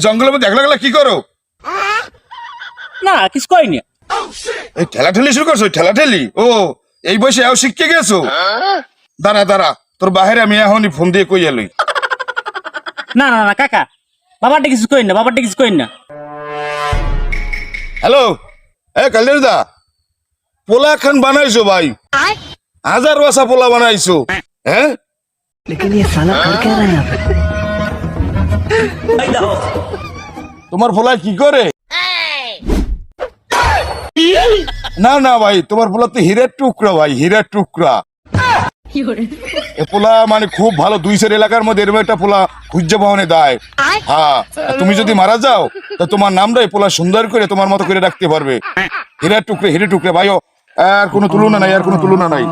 জঙ্গলের মধ্যে একলা একলা কি করো? না কিছু করিনি। এই ঠেলাঠেলি শুরু করছো? ঠেলাঠেলি? ও এই বয়সে এও শিখতে গেছো? দাঁড়া দাঁড়া, তোর বাহিরে আমি এখনই ফোন দিয়ে কই এলই। না না না কাকা, বাবারটা কিছু করি না, বাবারটা কিছু করি না। হ্যালো, এ কালির দা, পোলা খান বানাইছো ভাই, হাজার বাসা পোলা বানাইছো। হ্যাঁ लेकिन ये साला कर क्या रहा है यहाँ पे? তোমার পোলা কি করে? না না ভাই, তোমার পোলা তো হীরের টুকরা ভাই, হীরের টুকরা। এ পোলা মানে খুব ভালো, 200 এলাকার মধ্যে এরকম একটা পোলা খুঁজে পাওয়া দেয়। হ্যাঁ, আর তুমি যদি মারা যাও তো তোমার নামটা এই পোলা সুন্দর করে তোমার মতো করে রাখতে পারবে। হীরের টুকরে, হীরে টুকরে ভাইও, আর কোনো তুলনা নাই, আর কোনো তুলনা নাই।